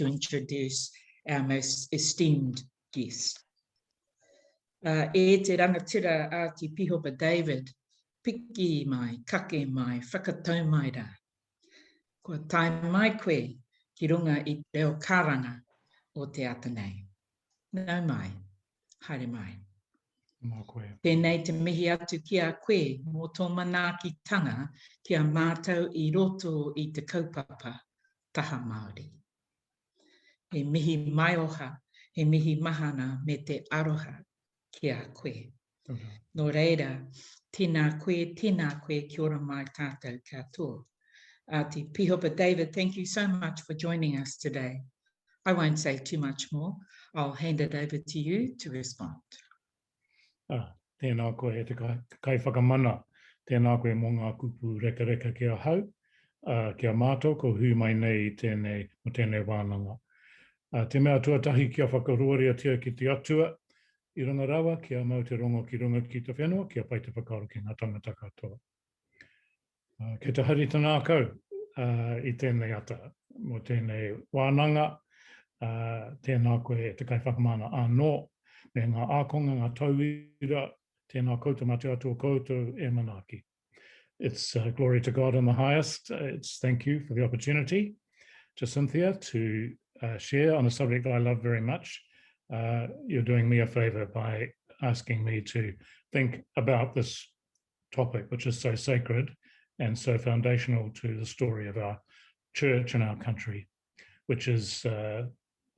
to introduce our most esteemed guest. E te rangatira Archbishop David, piki mai, kake mai, whakatau mai rā. Ko tai mai koe ki runga I reo karanga o te ata nei. Nau mai, haere mai. Mā koe. Tēnei te mihi atu ki a koe mō tō manaakitanga ki a mātou I roto I te kaupapa taha Māori. He mihi mai oha, he mihi mahana me te aroha ki a koe. Nō reira, tēnā koe, kia ora mai tātou katoa. Archbishop David, thank you so much for joining us today. I won't say too much more. I'll hand it over to you to respond. Tēnā koe he te kai whakamana. Tēnā koe mō ngā kupu reka reka kia hau. Kia mātou ko hu mai nei tēnei mo tēnei wānanga. Te mea tuatahi kia whakaroria tia ki te atua. I runga rawa, kia mau te rongo ki runga ki te whenua, kia pai te whakaaro ki ngā tangata katoa. Kei te hari tanākau I tēnei ata, mo tēnei wānanga, tēnā koe te kai whakamana anō, me ngā ākonga, ngā tauira, tēnā koutou mate atua koutou e manaaki. It's glory to God in the highest. It's thank you for the opportunity to Cynthia to share on a subject that I love very much. You're doing me a favor by asking me to think about this topic, which is so sacred and so foundational to the story of our church and our country, which is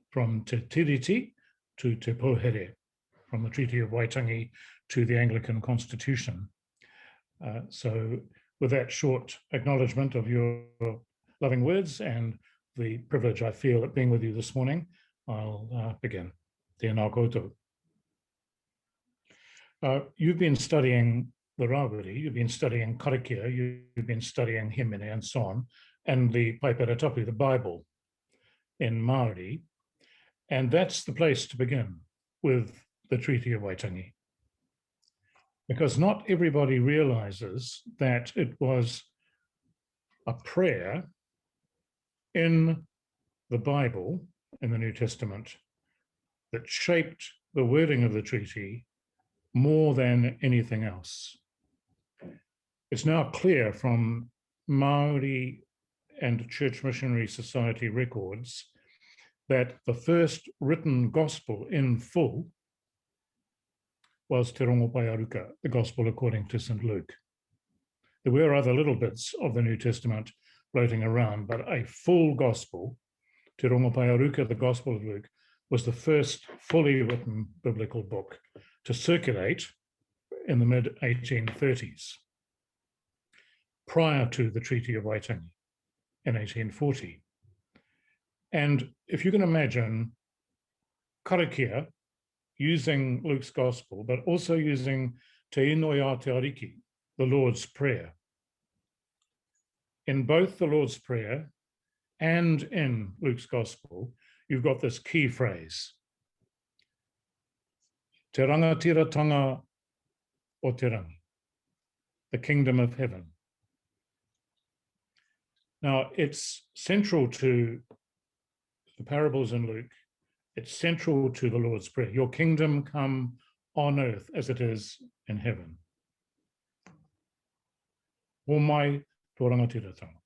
from Te Tiriti to Te Pohere, from the Treaty of Waitangi to the Anglican Constitution. So with that short acknowledgement of your loving words and the privilege I feel at being with you this morning, I'll begin. Tēnā koutou. You've been studying the Rawiri, you've been studying karakia, you've been studying himene and so on, and the Paipara-tapu, the Bible in Māori, and that's the place to begin with the Treaty of Waitangi. Because not everybody realizes that it was a prayer in the Bible, in the New Testament, that shaped the wording of the treaty more than anything else. It's now clear from Māori and Church Missionary Society records that the first written gospel in full was Te Rongopai Aruka, the gospel according to St. Luke. There were other little bits of the New Testament floating around, but a full gospel, Te Rongopai Aruka, the Gospel of Luke, was the first fully written biblical book to circulate in the mid-1830s, prior to the Treaty of Waitangi in 1840. And if you can imagine karakia using Luke's Gospel, but also using Te Inoia Te Ariki, the Lord's Prayer. In both the Lord's Prayer and in Luke's Gospel, you've got this key phrase, Te Rangatiratanga o te rangi, the kingdom of heaven. Now, it's central to the parables in Luke. It's central to the Lord's Prayer. Your kingdom come on earth as it is in heaven. O mai tō rangatiratanga.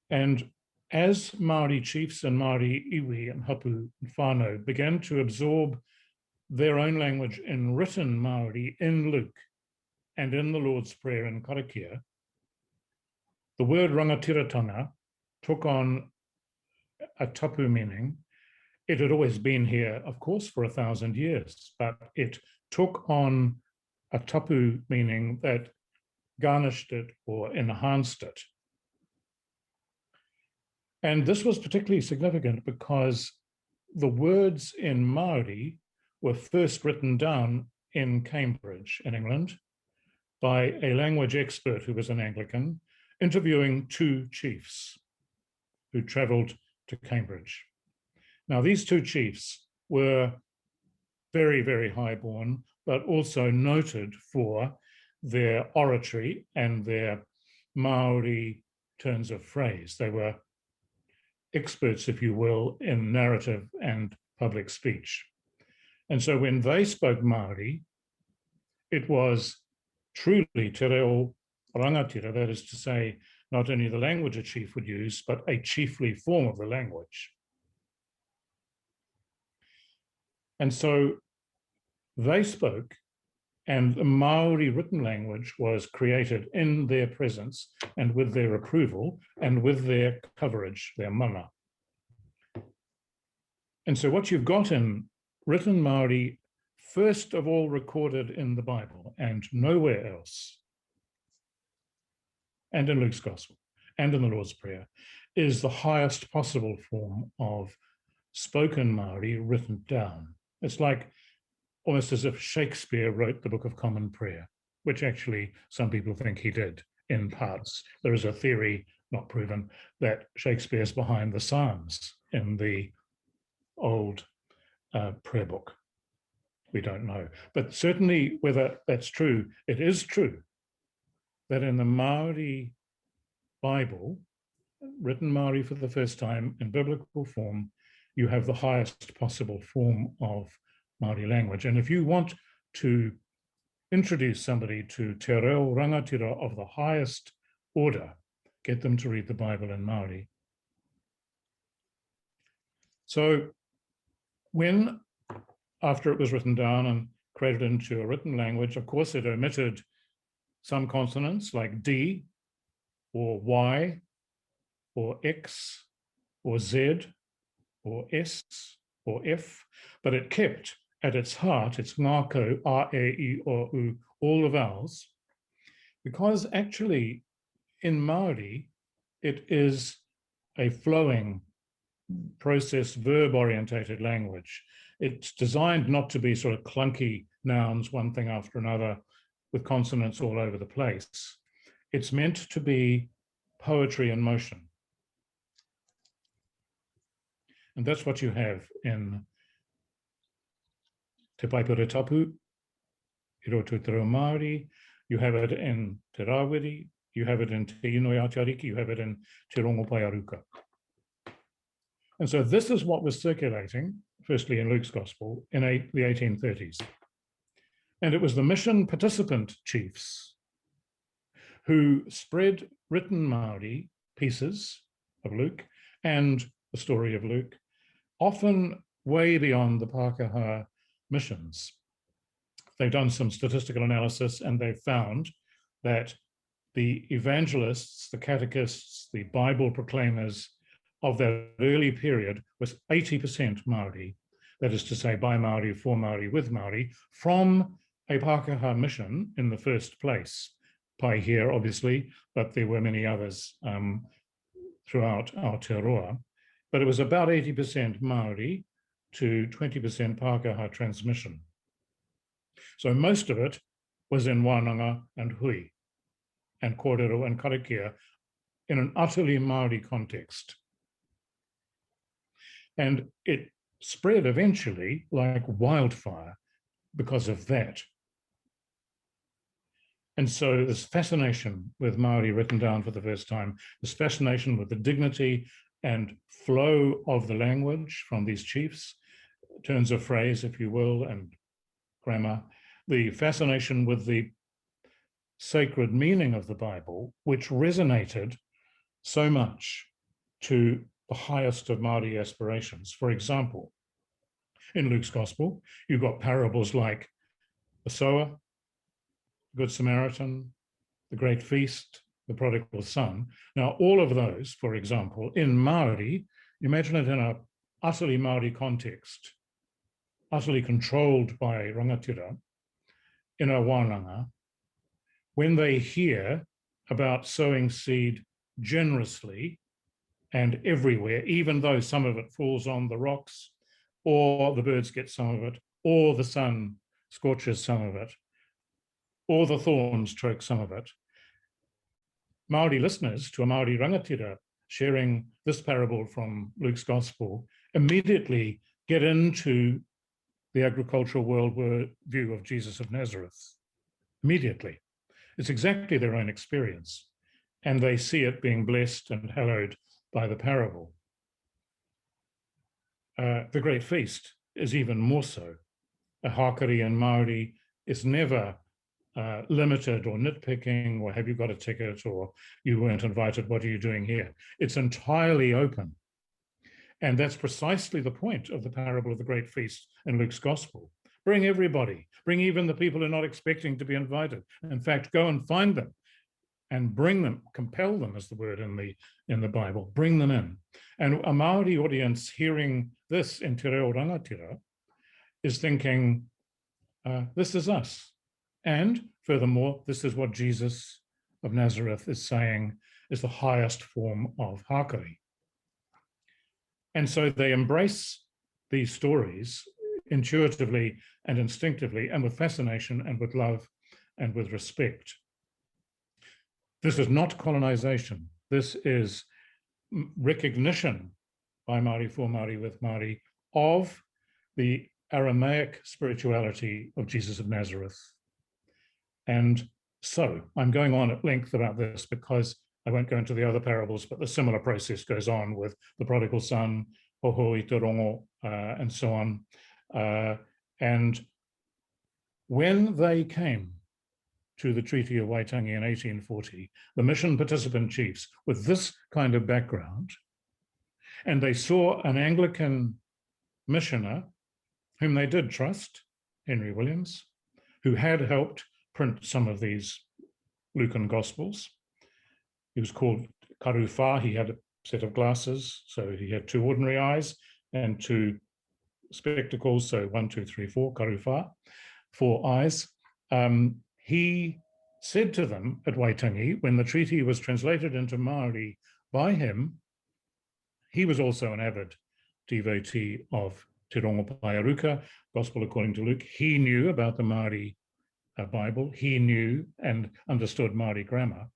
And as Māori chiefs and Māori iwi and hapu and whānau began to absorb their own language in written Māori in Luke and in the Lord's Prayer in karakia, the word rangatiratanga took on a tapu meaning. It had always been here, of course, for 1,000 years, but it took on a tapu meaning that garnished it or enhanced it. And this was particularly significant because the words in Māori were first written down in Cambridge in England by a language expert who was an Anglican, interviewing two chiefs who travelled to Cambridge. Now, these two chiefs were very, very highborn, but also noted for their oratory and their Māori turns of phrase. They were experts, if you will, in narrative and public speech. And so when they spoke Māori, it was truly te reo rangatira, that is to say, not only the language a chief would use, but a chiefly form of the language. And so they spoke, and the Maori written language was created in their presence and with their approval and with their coverage, their mana. And so what you've got in written Maori, first of all recorded in the Bible and nowhere else, and in Luke's Gospel and in the Lord's Prayer, is the highest possible form of spoken Maori written down. It's like almost as if Shakespeare wrote the Book of Common Prayer, which actually some people think he did in parts. There is a theory, not proven, that Shakespeare's behind the Psalms in the old prayer book. We don't know. But certainly whether that's true, it is true that in the Maori Bible, written Maori for the first time in biblical form, you have the highest possible form of Māori language. And if you want to introduce somebody to te reo rangatira of the highest order, get them to read the Bible in Māori. So when, after it was written down and created into a written language, of course it omitted some consonants like D or Y or X or Z or S or F, but it kept at its heart, its ngākau, a, e, I, o, u, all the vowels, because actually in Māori, it is a flowing process, verb-orientated language. It's designed not to be sort of clunky nouns, one thing after another, with consonants all over the place. It's meant to be poetry in motion. And that's what you have in Te Paipere Tapu, I roto te reo Māori, you have it in Te Rawiri, you have it in Te Inoi Atiariki, you have it in Te Rongopai Aruka. And so this is what was circulating, firstly in Luke's Gospel, in the 1830s. And it was the mission participant chiefs who spread written Māori pieces of Luke and the story of Luke, often way beyond the Pākehā missions. They've done some statistical analysis and they've found that the evangelists, the catechists, the Bible proclaimers of that early period was 80% Māori, that is to say by Māori, for Māori, with Māori, from a Pākehā mission in the first place. Pai here, obviously, but there were many others throughout Aotearoa. But it was about 80% Māori to 20% Pākehā transmission. So most of it was in Wānanga and Hui and Kōrero and Karakia in an utterly Māori context. And it spread eventually like wildfire because of that. And so this fascination with Māori written down for the first time, this fascination with the dignity and flow of the language from these chiefs, turns of phrase, if you will, and grammar, the fascination with the sacred meaning of the Bible, which resonated so much to the highest of Māori aspirations. For example, in Luke's Gospel, you've got parables like the sower, Good Samaritan, the Great Feast, the Prodigal Son. Now, all of those, for example, in Māori, imagine it in an utterly Māori context, utterly controlled by rangatira, in a wānanga, when they hear about sowing seed generously and everywhere, even though some of it falls on the rocks, or the birds get some of it, or the sun scorches some of it, or the thorns choke some of it. Māori listeners to a Māori rangatira sharing this parable from Luke's Gospel immediately get into the agricultural worldview of Jesus of Nazareth. Immediately. It's exactly their own experience. And they see it being blessed and hallowed by the parable. the Great Feast is even more so. A Hakari in Māori is never limited or nitpicking, or have you got a ticket, or you weren't invited, what are you doing here? It's entirely open. And that's precisely the point of the parable of the Great Feast in Luke's Gospel. Bring everybody, bring even the people who are not expecting to be invited. In fact, go and find them and bring them, compel them is the word in the Bible, bring them in. And a Māori audience hearing this in Te Reo Rangatira is thinking, this is us. And furthermore, this is what Jesus of Nazareth is saying is the highest form of Hakari. And so they embrace these stories intuitively and instinctively, and with fascination and with love and with respect. This is not colonization. This is recognition by Māori for Māori with Māori of the Aramaic spirituality of Jesus of Nazareth. And so I'm going on at length about this because I won't go into the other parables, but the similar process goes on with the prodigal son, Hoho i te rongo, and so on. And when they came to the Treaty of Waitangi in 1840, the mission participant chiefs with this kind of background, and they saw an Anglican missioner whom they did trust, Henry Williams, who had helped print some of these Lucan Gospels. He was called Karuwha. He had a set of glasses, so he had two ordinary eyes and two spectacles, so 1, 2, 3, 4, Karuwha, 4 eyes. He said to them at Waitangi, when the treaty was translated into Māori by him, he was also an avid devotee of Te Rongo Paiaruka, Gospel according to Luke. He knew about the Māori Bible. He knew and understood Māori grammar.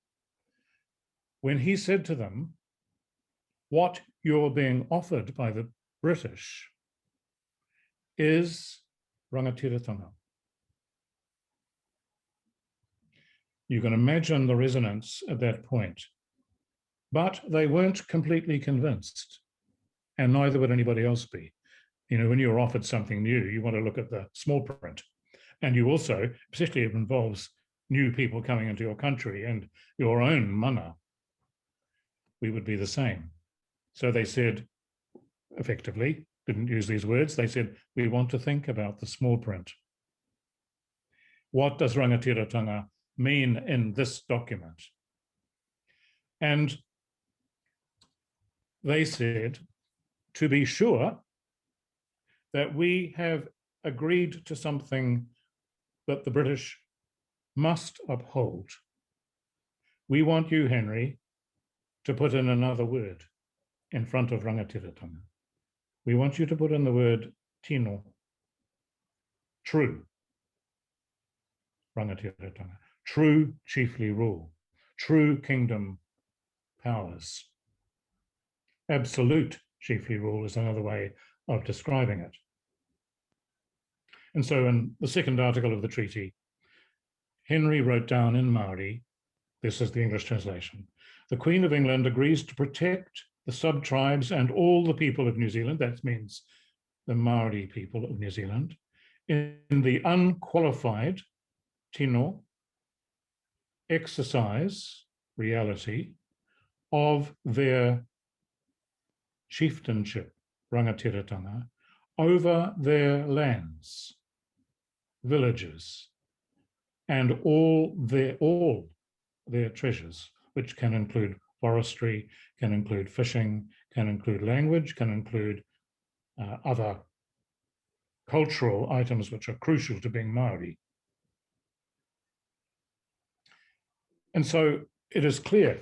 When he said to them, what you're being offered by the British is Rangatiratanga. You can imagine the resonance at that point. But they weren't completely convinced, and neither would anybody else be. You know, when you're offered something new, you want to look at the small print. And you also, particularly if it involves new people coming into your country and your own mana, we would be the same. So they said, effectively, didn't use these words, they said, we want to think about the small print. What does Rangatiratanga mean in this document? And they said, to be sure that we have agreed to something that the British must uphold. We want you, Henry, to put in another word in front of Rangatiratanga. We want you to put in the word tino, true, Rangatiratanga, true chiefly rule, true kingdom powers. Absolute chiefly rule is another way of describing it. And so in the second article of the treaty, Henry wrote down in Māori, this is the English translation, the Queen of England agrees to protect the sub-tribes and all the people of New Zealand, that means the Māori people of New Zealand, in the unqualified tino exercise, reality, of their chieftainship, Rangatiratanga, over their lands, villages, and all their treasures, which can include forestry, can include fishing, can include language, can include other cultural items which are crucial to being Māori. And so it is clear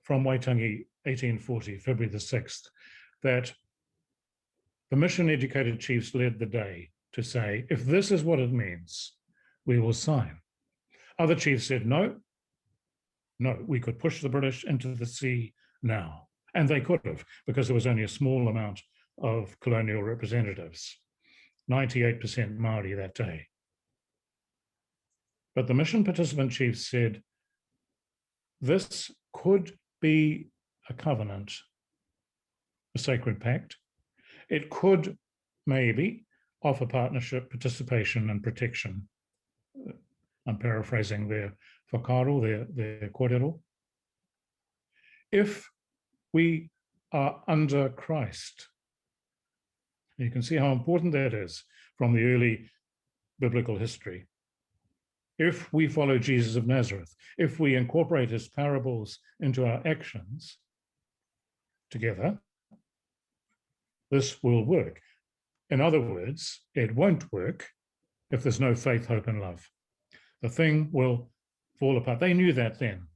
from Waitangi 1840, February the 6th, that the mission-educated chiefs led the day to say, if this is what it means, we will sign. Other chiefs said, no, we could push the British into the sea now. And they could have, because there was only a small amount of colonial representatives, 98% Māori that day. But the mission participant chiefs said, this could be a covenant, a sacred pact. It could maybe offer partnership, participation, and protection. I'm paraphrasing their whakaaro, their kōrero. If we are under Christ, you can see how important that is from the early biblical history. If we follow Jesus of Nazareth, if we incorporate his parables into our actions together, this will work. In other words, it won't work if there's no faith, hope, and love. The thing will fall apart. They knew that then.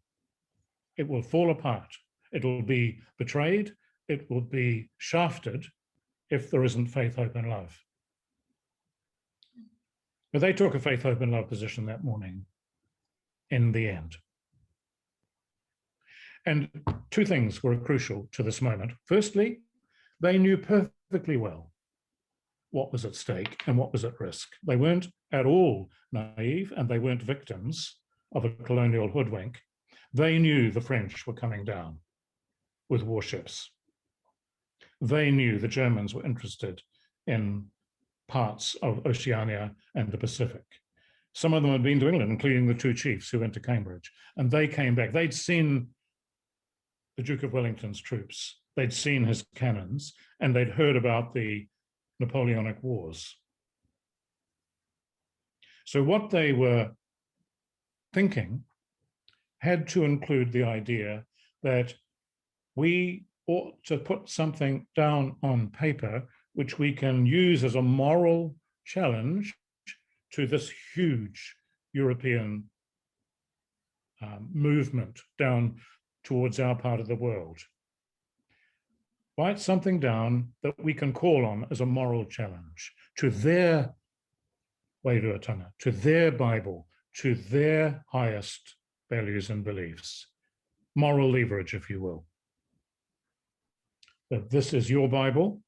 It will fall apart. It will be betrayed. It will be shafted if there isn't faith, hope, and love. But they took a faith, hope, and love position that morning in the end. And two things were crucial to this moment. Firstly, they knew perfectly well what was at stake and what was at risk. They weren't at all naive, and they weren't victims of a colonial hoodwink. They knew the French were coming down with warships. They knew the Germans were interested in parts of Oceania and the Pacific. Some of them had been to England, including the two chiefs who went to Cambridge, and they came back. They'd seen the Duke of Wellington's troops. They'd seen his cannons, and they'd heard about the Napoleonic Wars. So what they were thinking had to include the idea that we ought to put something down on paper which we can use as a moral challenge to this huge European movement down towards our part of the world. Write something down that we can call on as a moral challenge to their Waitangi, to their Bible, to their highest values and beliefs. Moral leverage, if you will. That this is your Bible,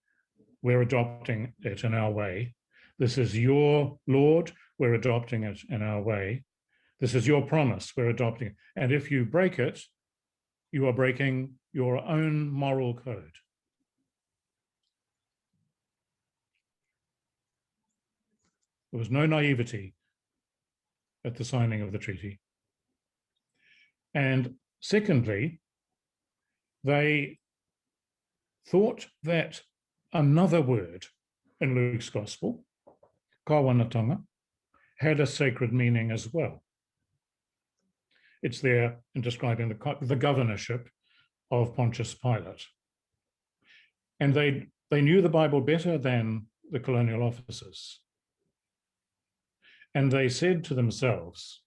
we're adopting it in our way. This is your Lord, we're adopting it in our way. This is your promise, we're adopting it. And if you break it, you are breaking your own moral code. There was no naivety at the signing of the treaty. And secondly, they thought that another word in Luke's gospel, kawanatanga, had a sacred meaning as well. It's there in describing the governorship of Pontius Pilate. And they knew the Bible better than the colonial officers. And they said to themselves,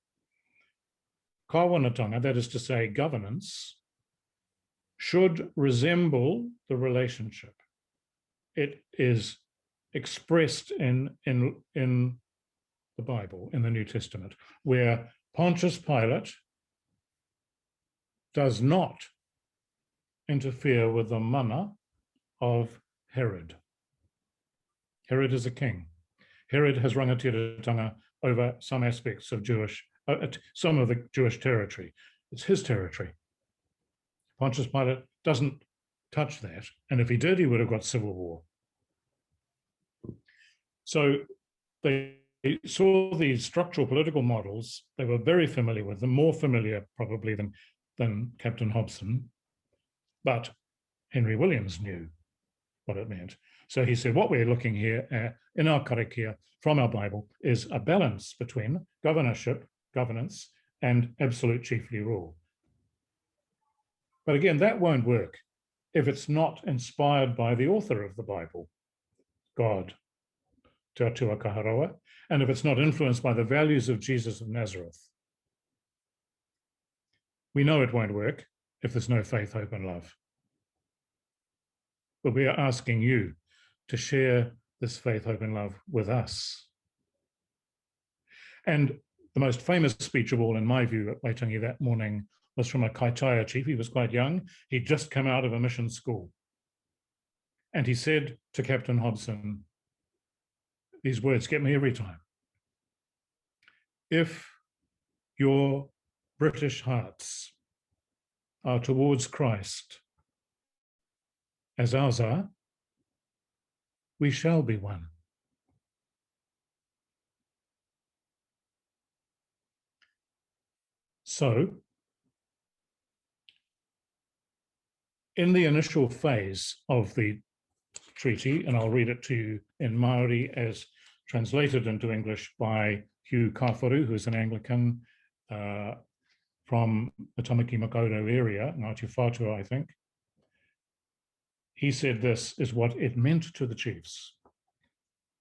kawanatanga, that is to say governance, should resemble the relationship. It is expressed in the Bible, in the New Testament, where Pontius Pilate does not interfere with the mana of Herod. Herod is a king. Herod has Rangatiratanga over some aspects of some of the Jewish territory. It's his territory. Pontius Pilate doesn't touch that, and if he did, he would have got civil war. So they saw these structural political models. They were very familiar with them, more familiar probably than Captain Hobson, but Henry Williams knew what it meant. So he said, what we're looking here at in our karakia from our Bible is a balance between governorship, governance, and absolute chiefly rule. But again, that won't work if it's not inspired by the author of the Bible, God, Te Atua Kaharoa, and if it's not influenced by the values of Jesus of Nazareth. We know it won't work if there's no faith, hope, and love. But we are asking you to share this faith, hope, and love with us. And the most famous speech of all, in my view, at Waitangi that morning was from a Kaitaia chief. He was quite young. He'd just come out of a mission school. And he said to Captain Hobson, these words get me every time. If your British hearts are towards Christ as ours are, we shall be one. So, in the initial phase of the treaty, and I'll read it to you in Māori as translated into English by Hugh Kāwharu, who is an Anglican from the Tamaki Makaurau area, Ngāti Whātua, I think. He said this is what it meant to the chiefs.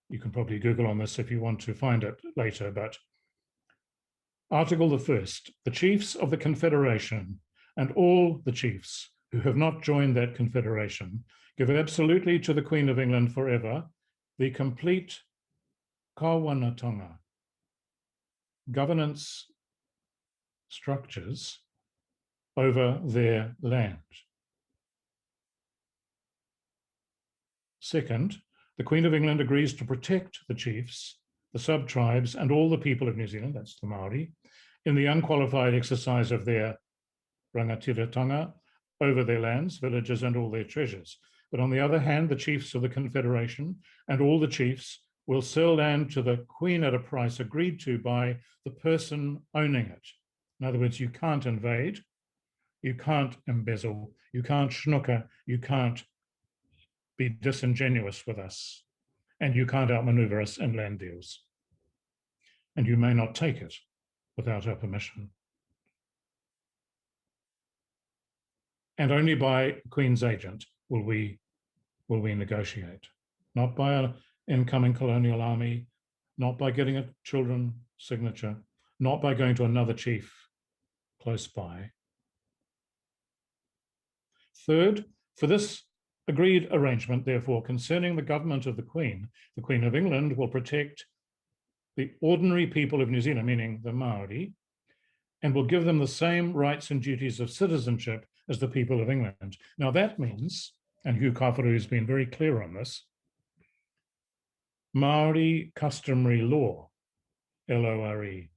You can probably Google on this if you want to find it later, but Article the 1st, the chiefs of the Confederation and all the chiefs who have not joined that confederation give absolutely to the Queen of England forever the complete kāwanatanga, governance structures over their land. Second, the Queen of England agrees to protect the chiefs, the sub-tribes, and all the people of New Zealand, that's the Māori, in the unqualified exercise of their Rangatiratanga over their lands, villages, and all their treasures. But on the other hand, the chiefs of the Confederation and all the chiefs will sell land to the Queen at a price agreed to by the person owning it. In other words, you can't invade, you can't embezzle, you can't schnooker, you can't be disingenuous with us, and you can't outmaneuver us in land deals. And you may not take it without our permission. And only by Queen's agent will we negotiate, not by an incoming colonial army, not by getting a children's signature, not by going to another chief close by. Third, for this agreed arrangement, therefore, concerning the government of the Queen of England will protect the ordinary people of New Zealand, meaning the Māori, and will give them the same rights and duties of citizenship as the people of England. Now that means, and Hugh Kāwharu has been very clear on this, Māori customary law, LORE,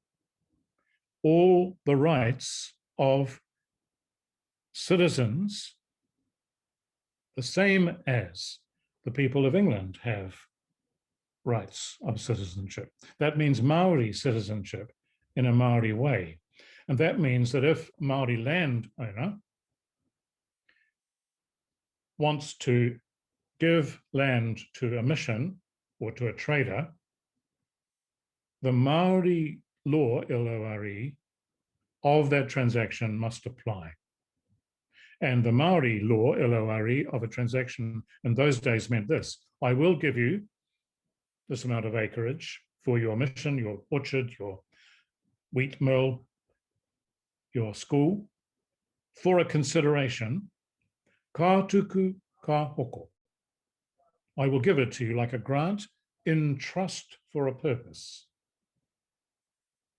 all the rights of citizens, the same as the people of England have rights of citizenship. That means Māori citizenship in a Māori way. And that means that if a Māori landowner wants to give land to a mission or to a trader, the Māori law, LORE, of that transaction must apply. And the Māori law, LORE, of a transaction in those days meant this: I will give you this amount of acreage for your mission, your orchard, your wheat mill, your school, for a consideration, ka tuku ka hoko. I will give it to you like a grant in trust for a purpose.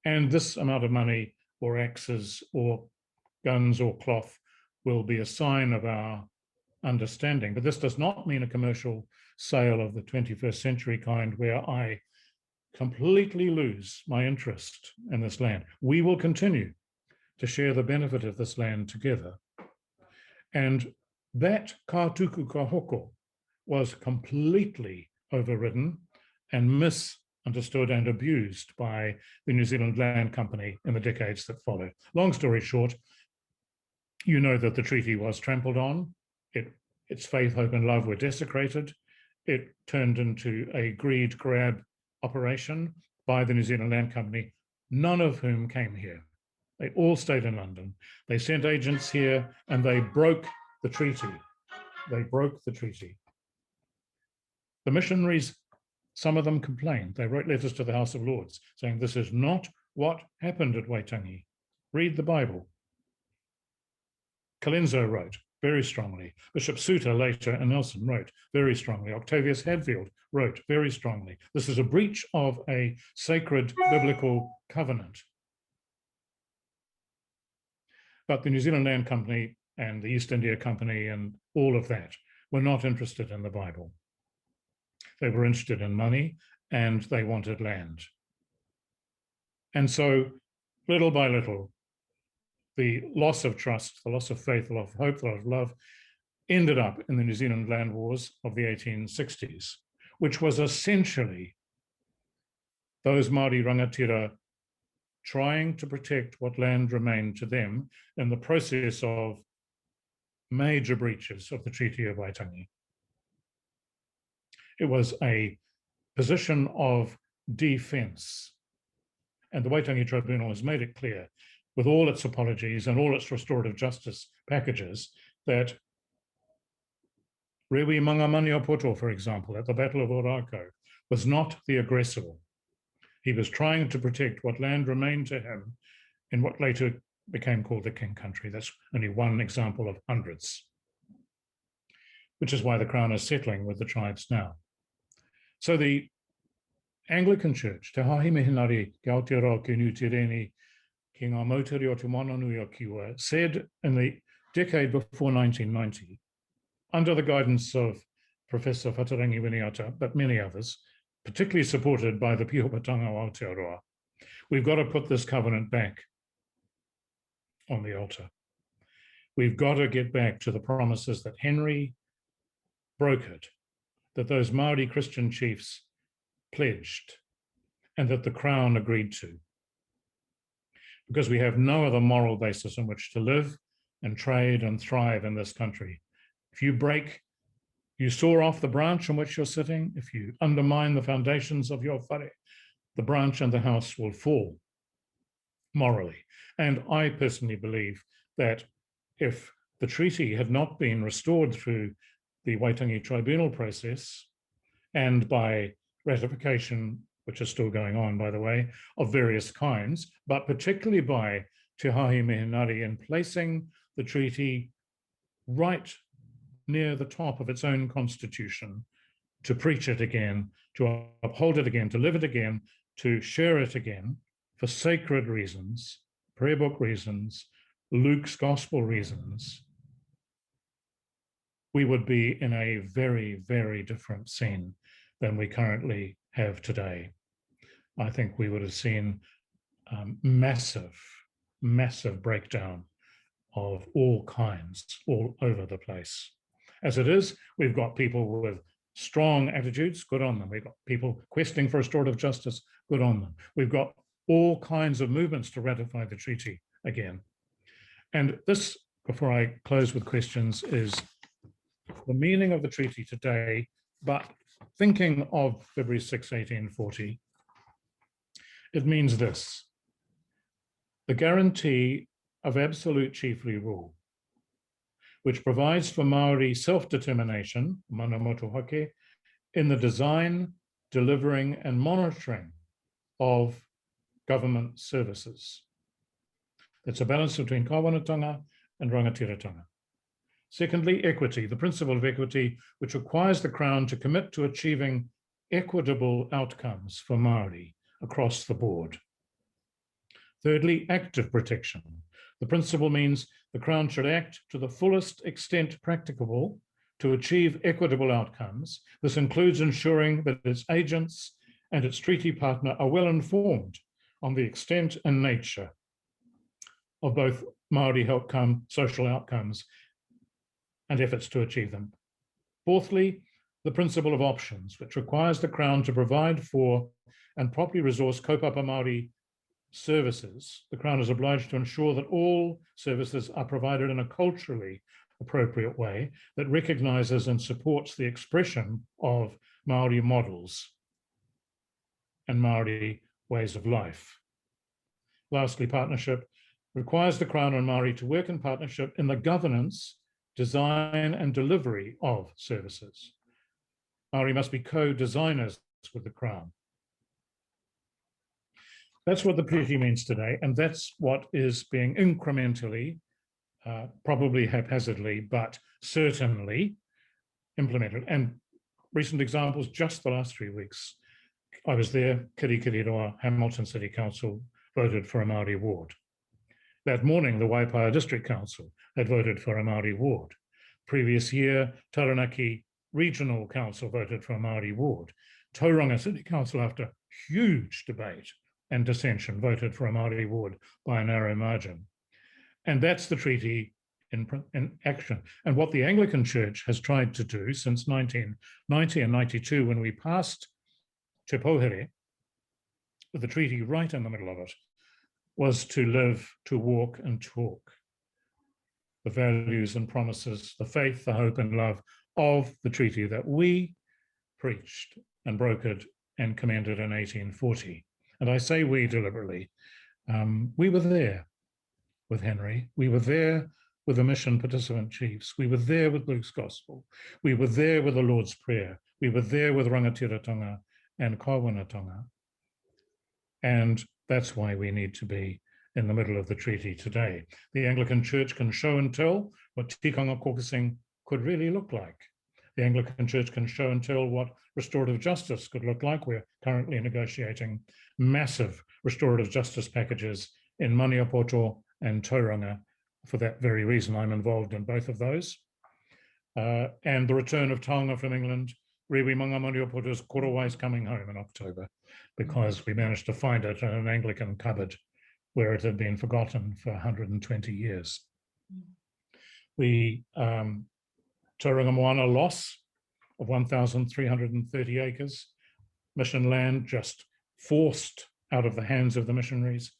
And this amount of money or axes or guns or cloth will be a sign of our understanding. But this does not mean a commercial sale of the 21st century kind where I completely lose my interest in this land. We will continue to share the benefit of this land together. And that ka tuku ka hoko was completely overridden and misunderstood and abused by the New Zealand Land Company in the decades that followed. Long story short, you know that the treaty was trampled on. Its faith, hope, and love were desecrated. It turned into a greed grab operation by the New Zealand Land Company, none of whom came here. They all stayed in London. They sent agents here and they broke the treaty. They broke the treaty. The missionaries, some of them complained. They wrote letters to the House of Lords saying, this is not what happened at Waitangi. Read the Bible. Colenso wrote very strongly. Bishop Suter later and Nelson wrote very strongly. Octavius Hadfield wrote very strongly. This is a breach of a sacred biblical covenant. But the New Zealand Land Company and the East India Company and all of that were not interested in the Bible. They were interested in money and they wanted land. And so little by little, the loss of trust, the loss of faith, the loss of hope, the loss of love ended up in the New Zealand land wars of the 1860s, which was essentially those Māori rangatira trying to protect what land remained to them in the process of major breaches of the Treaty of Waitangi. It was a position of defence. And the Waitangi Tribunal has made it clear, with all its apologies and all its restorative justice packages, that Rewi Mangamaniopoto, for example, at the Battle of Orako, was not the aggressor. He was trying to protect what land remained to him in what later became called the King Country. That's only one example of hundreds, which is why the Crown is settling with the tribes now. So the Anglican Church, Te Hahi Mihinari ki Aotearoa ki Nutireni ki ngā mauteri o te mananui o Kiwa, said in the decade before 1990, under the guidance of Professor Whatarangi Winiata, but many others, particularly supported by the Pihopatanga o Aotearoa, we've got to put this covenant back on the altar. We've got to get back to the promises that Henry brokered, that those Māori Christian chiefs pledged, and that the Crown agreed to. Because we have no other moral basis on which to live and trade and thrive in this country. If you saw off the branch on which you're sitting, if you undermine the foundations of your whare, the branch and the house will fall morally. And I personally believe that if the treaty had not been restored through the Waitangi Tribunal process and by ratification, which is still going on, by the way, of various kinds, but particularly by Te Hahi Mihinari in placing the treaty right near the top of its own constitution, to preach it again, to uphold it again, to live it again, to share it again for sacred reasons, prayer book reasons, Luke's gospel reasons, we would be in a very, very different scene than we currently have today. I think we would have seen massive breakdown of all kinds all over the place. As it is, we've got people with strong attitudes, good on them. We've got people questing for restorative justice, good on them. We've got all kinds of movements to ratify the treaty again. And this, before I close with questions, is the meaning of the treaty today, but thinking of February 6, 1840, it means this: the guarantee of absolute chiefly rule, which provides for Māori self-determination, mana motuhake, in the design, delivering, and monitoring of government services. It's a balance between kawanatanga and rangatiratanga. Secondly, equity, the principle of equity, which requires the Crown to commit to achieving equitable outcomes for Māori across the board. Thirdly, active protection. The principle means the Crown should act to the fullest extent practicable to achieve equitable outcomes. This includes ensuring that its agents and its treaty partner are well informed on the extent and nature of both Māori social outcomes and efforts to achieve them. Fourthly, the principle of options, which requires the Crown to provide for and properly resource kaupapa Māori services. The Crown is obliged to ensure that all services are provided in a culturally appropriate way that recognises and supports the expression of Māori models and Māori ways of life. Lastly, partnership requires the Crown and Māori to work in partnership in the governance, design and delivery of services. Māori must be co-designers with the Crown. That's what the treaty means today, and that's what is being incrementally, probably haphazardly, but certainly implemented. And recent examples, just the last 3 weeks, I was there, Kirikiriroa, Hamilton City Council voted for a Māori ward. That morning, the Waipaia District Council had voted for a Māori ward. Previous year, Taranaki Regional Council voted for a Māori ward. Tauranga City Council, after huge debate and dissension, voted for a Māori ward by a narrow margin. And that's the treaty in action. And what the Anglican Church has tried to do since 1990 and 92, when we passed Te Pouhere, with the treaty right in the middle of it, was to live, to walk and talk the values and promises, the faith, the hope and love of the treaty that we preached and brokered and commended in 1840. And I say we deliberately. We were there with Henry. We were there with the mission participant chiefs. We were there with Luke's Gospel. We were there with the Lord's Prayer. We were there with Rangatiratanga and Kawanatanga. And that's why we need to be in the middle of the treaty today. The Anglican Church can show and tell what tikanga caucusing could really look like. The Anglican Church can show and tell what restorative justice could look like. We're currently negotiating massive restorative justice packages in Maniapoto and Tauranga. For that very reason, I'm involved in both of those. And the return of taonga from England, Rewi Manga Maniapoto's Korowai is coming home in October, because we managed to find it in an Anglican cupboard where it had been forgotten for 120 years. We Tauranga Moana loss of 1,330 acres, mission land just forced out of the hands of the missionaries.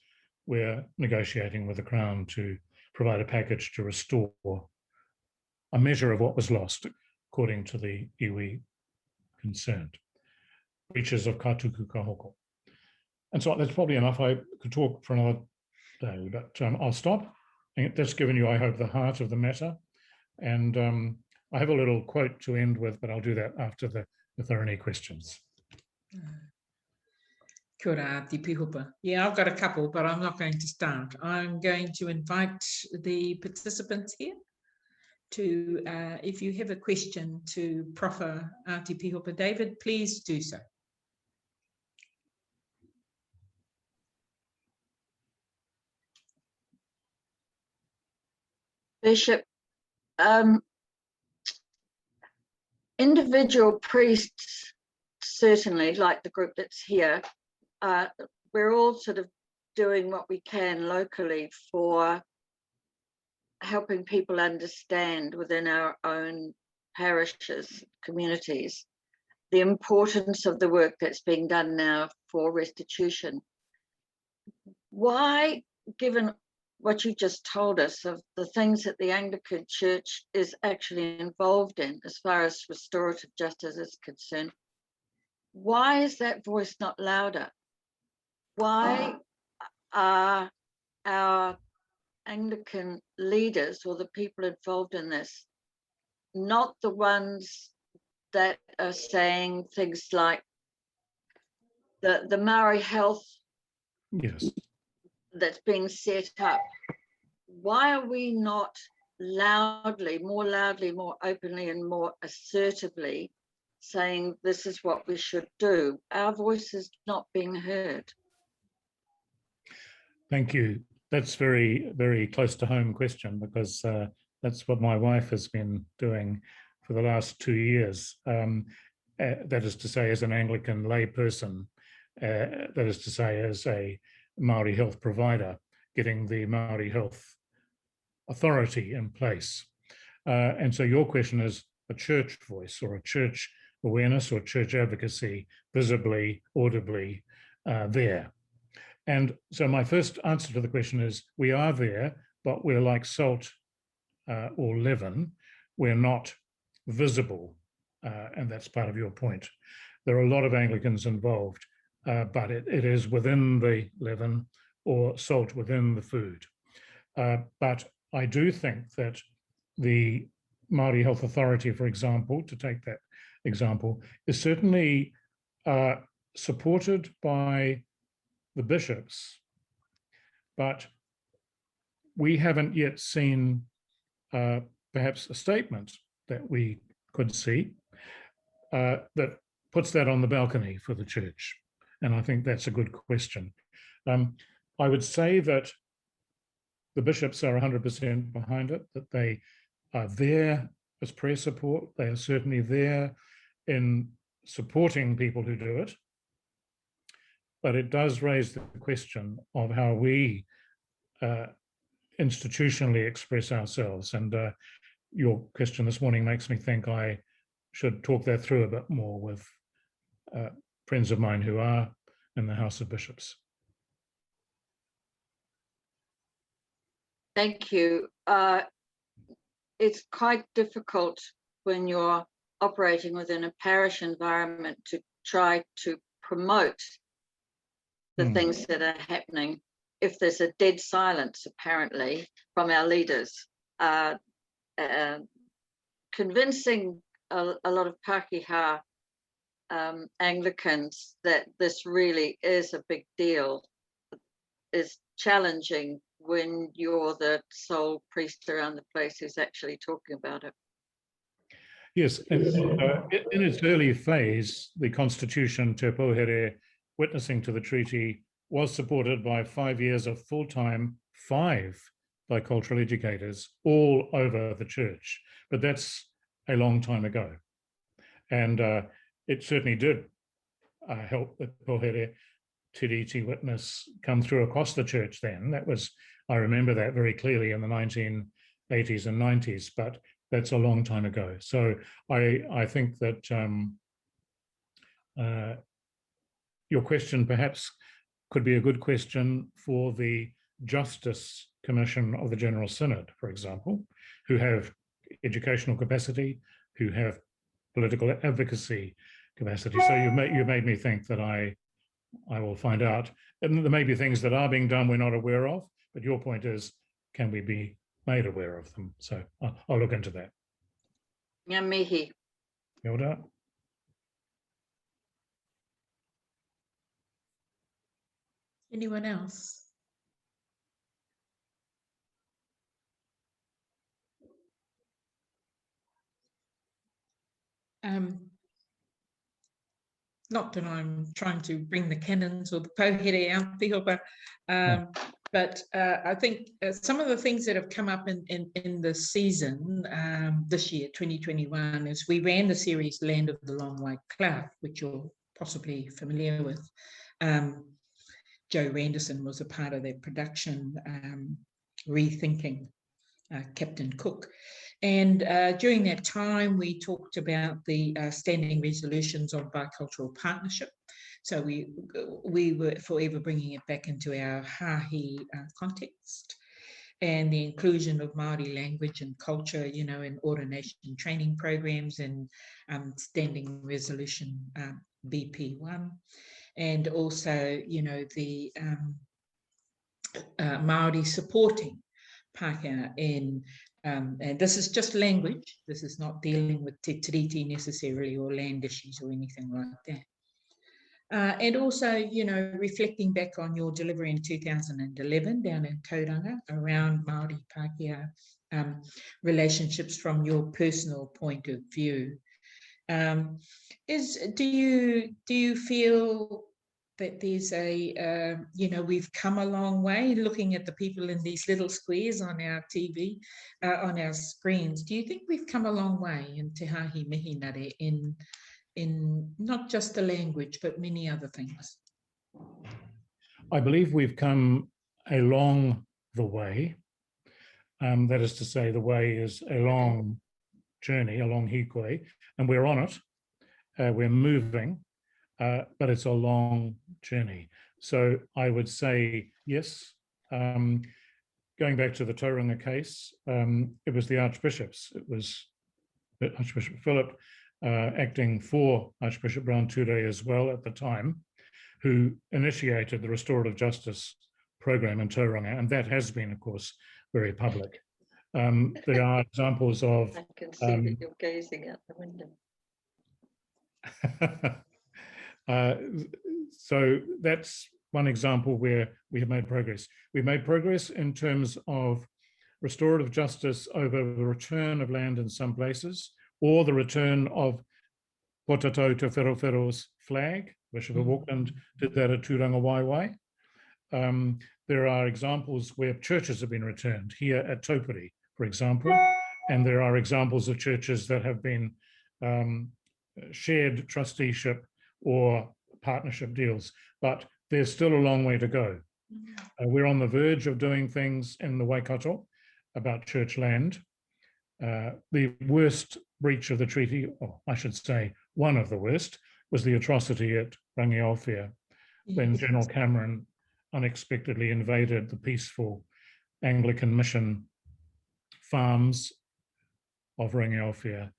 We're negotiating with the Crown to provide a package to restore a measure of what was lost, according to the iwi concerned. Breaches of Katuku Kahoko. And so that's probably enough. I could talk for another day, but I'll stop. That's given you, I hope, the heart of the matter. And I have a little quote to end with, but I'll do that after if there are any questions. Kia ora, Te Pihupa. Yeah, I've got a couple, but I'm not going to start. I'm going to invite the participants here to, if you have a question to proffer Te Pihupa David, please do so. Bishop, individual priests, certainly, like the group that's here, we're all sort of doing what we can locally for helping people understand within our own parishes, communities, the importance of the work that's being done now for restitution. Why, given what you just told us of the things that the Anglican Church is actually involved in as far as restorative justice is concerned, why is that voice not louder? Why are our Anglican leaders or the people involved in this not the ones that are saying things like the Maori health that's being set up? Why are we not loudly, more openly and more assertively saying this is what we should do? Our voice is not being heard. Thank you. That's very, very close to home question, because that's what my wife has been doing for the last 2 years. That is to say, as an Anglican lay person, that is to say, as a Maori health provider, getting the Maori health authority in place. And so your question is a church voice or a church awareness or church advocacy visibly, audibly there. And so my first answer to the question is we are there, but we're like salt or leaven. We're not visible. And that's part of your point. There are a lot of Anglicans involved, but it is within the leaven or salt within the food. But I do think that the Māori Health Authority, for example, to take that example, is certainly supported by the bishops, but we haven't yet seen perhaps a statement that we could see that puts that on the balcony for the church. And I think that's a good question. I would say that the bishops are 100% behind it, that they are there as prayer support. They are certainly there in supporting people who do it. But it does raise the question of how we institutionally express ourselves. And your question this morning makes me think I should talk that through a bit more with friends of mine who are in the House of Bishops. Thank you. It's quite difficult when you're operating within a parish environment to try to promote the things that are happening if there's a dead silence, apparently, from our leaders. Convincing a lot of Pākehā Anglicans that this really is a big deal is challenging when you're the sole priest around the place who's actually talking about it. Yes, and in its early phase, the Constitution Te Pohere witnessing to the treaty was supported by 5 years of full-time, 5 bicultural educators all over the church. But that's a long time ago. And it certainly did help the Pohere Te Tiriti witness come through across the church then. That was, I remember that very clearly in the 1980s and 90s, but that's a long time ago. So I think that your question perhaps could be a good question for the Justice Commission of the General Synod, for example, who have educational capacity, who have political advocacy capacity. So you made me think that I will find out. And there may be things that are being done we're not aware of, but your point is, can we be made aware of them? So I'll look into that. Ngā mihi. Kia ora. Anyone else? Not that I'm trying to bring the cannons or the pohere out there, but I think some of the things that have come up in the season this year, 2021, is we ran the series Land of the Long White Cloud, which you're possibly familiar with. Joe Randerson was a part of that production, rethinking Captain Cook. And during that time, we talked about the standing resolutions on bicultural partnership. So we were forever bringing it back into our hāhi context, and the inclusion of Māori language and culture, you know, in ordination training programs and standing resolution BP1, and also, you know, the Māori supporting Pākehā in, and this is just language, this is not dealing with Te Tiriti necessarily or land issues or anything like that. And also, you know, reflecting back on your delivery in 2011 down in Tauranga around Māori Pākehā relationships from your personal point of view. Do you feel that there's a, you know, we've come a long way looking at the people in these little squares on our TV, on our screens? Do you think we've come a long way in Te Hāhi Mihinare in not just the language, but many other things? I believe we've come along the way. That is to say, the way is a long journey, a long hikoi, and we're on it. We're moving. But it's a long journey. So I would say, yes, going back to the Tauranga case, it was the archbishops. It was Archbishop Philip, acting for Archbishop Brown Ture as well at the time, who initiated the restorative justice program in Tauranga, and that has been, of course, very public. There are examples of... I can see that you're gazing out the window. So that's one example where we have made progress. We've made progress in terms of restorative justice over the return of land in some places, or the return of Potatau Te Wherowhero's flag. Bishop of Auckland did that at Tūranga Waiwai. There are examples where churches have been returned, here at Taupiri, for example, and there are examples of churches that have been shared trusteeship or partnership deals, but there's still a long way to go. We're on the verge of doing things in the Waikato about church land. The worst breach of the treaty, or I should say one of the worst, was the atrocity at Rangatiratanga when General Cameron unexpectedly invaded the peaceful Anglican mission farms of Rangatiratanga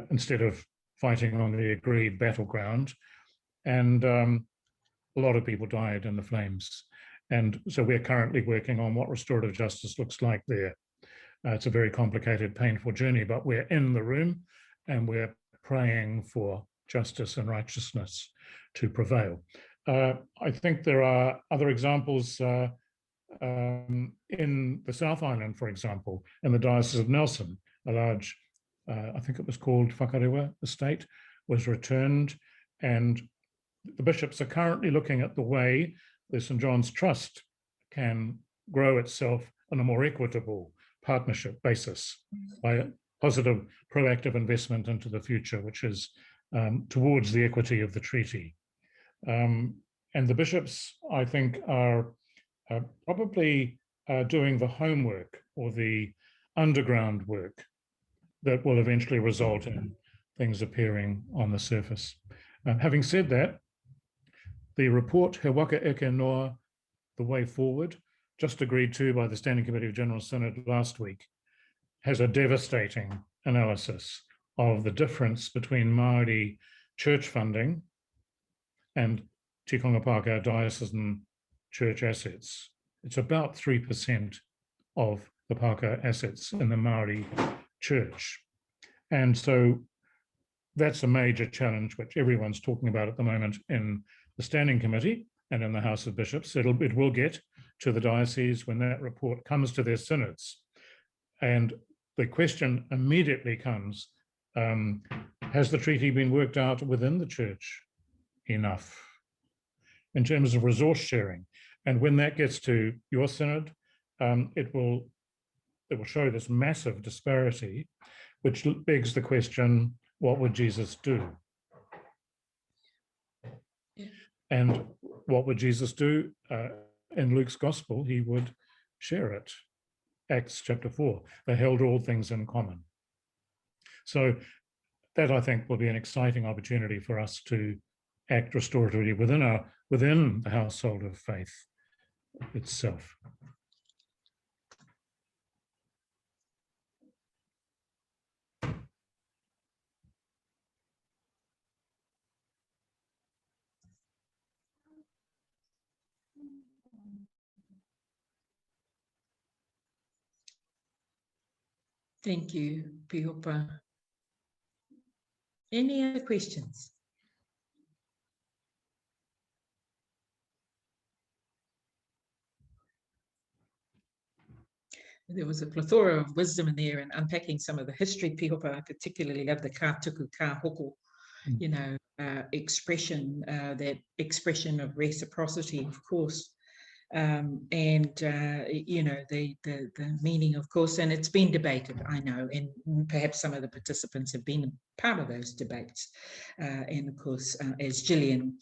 instead of fighting on the agreed battleground. And a lot of people died in the flames. And so we're currently working on what restorative justice looks like there. It's a very complicated, painful journey, but we're in the room and we're praying for justice and righteousness to prevail. I think there are other examples in the South Island, for example, in the Diocese of Nelson, a large, I think it was called Whakarewa estate, was returned, and the bishops are currently looking at the way the St. John's Trust can grow itself on a more equitable partnership basis by positive, proactive investment into the future, which is towards the equity of the treaty. And the bishops, I think, are probably doing the homework or the underground work that will eventually result in things appearing on the surface. Having said that, the report, He Waka Eke Noa, The Way Forward, just agreed to by the Standing Committee of General Synod last week, has a devastating analysis of the difference between Māori church funding and Tikonga Pākehā diocesan church assets. It's about 3% of the Pākehā assets in the Māori church. And so that's a major challenge which everyone's talking about at the moment in the Standing Committee and in the House of Bishops. It will get to the diocese when that report comes to their synods. And the question immediately comes, has the treaty been worked out within the church enough in terms of resource sharing? And when that gets to your synod, it will show this massive disparity, which begs the question, what would Jesus do? And what would Jesus do? In Luke's gospel, he would share it. Acts chapter 4, they held all things in common. So that, I think, will be an exciting opportunity for us to act restoratively within the household of faith itself. Thank you, Pihopa. Any other questions? There was a plethora of wisdom in there and unpacking some of the history, Pihopa. I particularly love the ka tuku, ka hoko, you know, expression, that expression of reciprocity, of course. And you know, the meaning, of course, and it's been debated, I know, and perhaps some of the participants have been part of those debates. And of course, as Gillian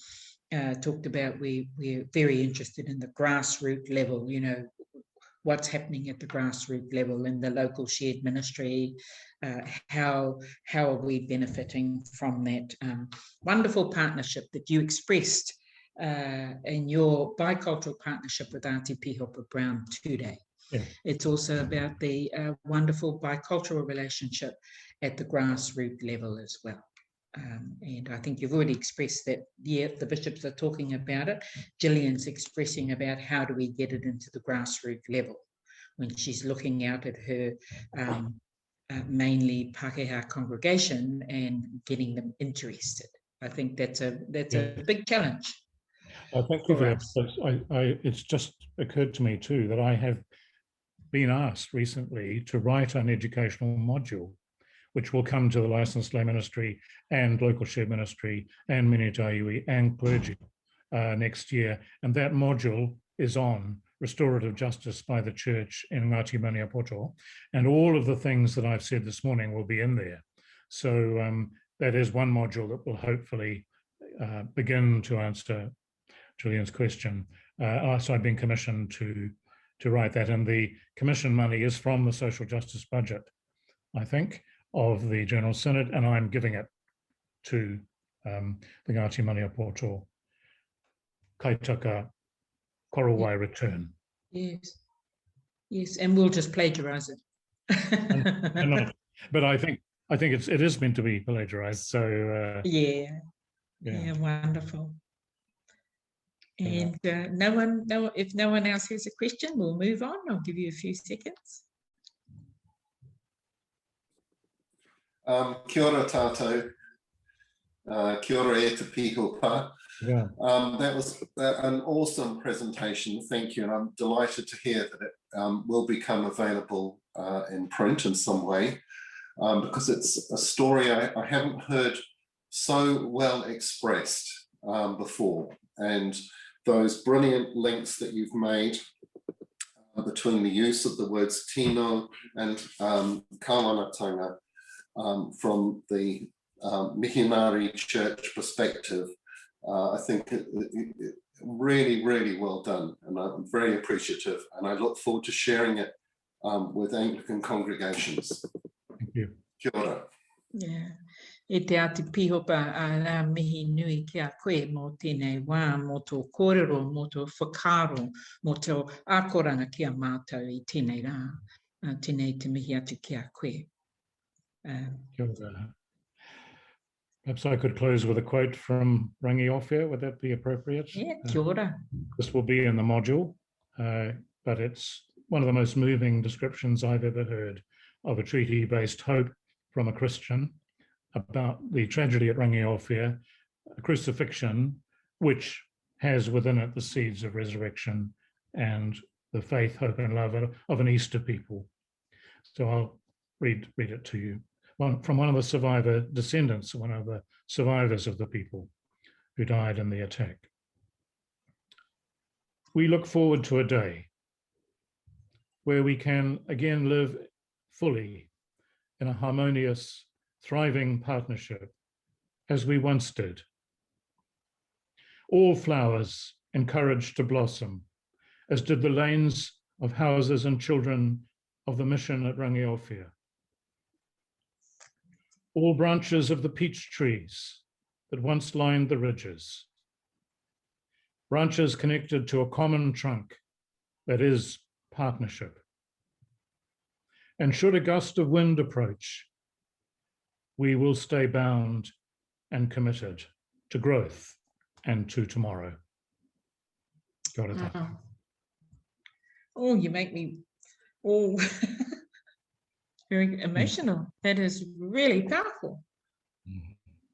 talked about, we're very interested in the grassroots level, you know, what's happening at the grassroots level in the local shared ministry, how are we benefiting from that wonderful partnership that you expressed in your bicultural partnership with Auntie Pihopa Brown today. Yeah. It's also about the wonderful bicultural relationship at the grassroots level as well. And I think you've already expressed that, yeah, the bishops are talking about it. Gillian's expressing about how do we get it into the grassroots level when she's looking out at her mainly Pākehā congregation and getting them interested. I think that's a big challenge. Thank you for that. It's just occurred to me too that I have been asked recently to write an educational module, which will come to the licensed lay ministry and local shared ministry and Minutaiui and clergy next year. And that module is on restorative justice by the church in Ngāti Maniapoto. And all of the things that I've said this morning will be in there. So that is one module that will hopefully begin to answer Julian's question. So I've been commissioned to write that, and the commission money is from the social justice budget, I think, of the General Synod, and I'm giving it to the Ngāti Maniapoto Kaitaka Korowai return. Yes, yes, and we'll just plagiarise it. But I think it is meant to be plagiarised. So yeah, wonderful. And if no one else has a question, we'll move on. I'll give you a few seconds. Kia ora tātou. Kia ora e te piho pā. Yeah. That was an awesome presentation. Thank you. And I'm delighted to hear that it will become available in print in some way, because it's a story I haven't heard so well expressed before. And those brilliant links that you've made between the use of the words tino and kawanatanga from the Mihimari Church perspective, I think it really, really well done, and I'm very appreciative, and I look forward to sharing it with Anglican congregations. Thank you. Kia ora. Yeah. E te ati pihopa a la mihi nui ki a koe mō tēnei wā, mō tō kōrero, mō tō whakaro, mō tō ākoranga ki a mātou I tēnei rā, tēnei te mihi atu ki a koe. Kia ora. Perhaps I could close with a quote from Rangatiratanga. Would that be appropriate? Yeah, kia ora. This will be in the module, but it's one of the most moving descriptions I've ever heard of a treaty-based hope from a Christian about the tragedy at Rangatiratanga, a crucifixion, which has within it the seeds of resurrection and the faith, hope, and love of an Easter people. So I'll read it to you. From one of the survivor descendants, one of the survivors of the people who died in the attack. We look forward to a day where we can again live fully in a harmonious, thriving partnership as we once did. All flowers encouraged to blossom, as did the lanes of houses and children of the mission at Rangatiratanga. All branches of the peach trees that once lined the ridges. Branches connected to a common trunk that is partnership. And should a gust of wind approach, we will stay bound and committed to growth and to tomorrow. Kia ora tātou. Oh, you make me all very emotional. That is really powerful.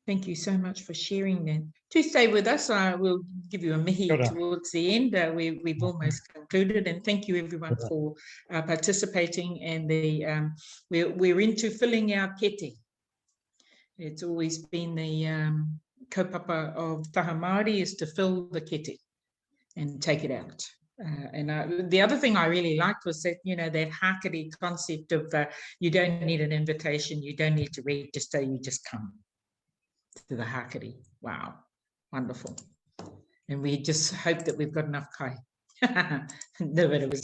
Thank you so much for sharing that. To stay with us, I will give you a mihi towards the end. We've almost concluded, and thank you everyone for participating. And we're into filling our kete. It's always been the kaupapa of taha Māori is to fill the kete and take it out. And the other thing I really liked was that, that hakari concept of you don't need an invitation, you don't need to register, you just come to the hakari. Wow, wonderful. And we just hope that we've got enough kai. No, but it was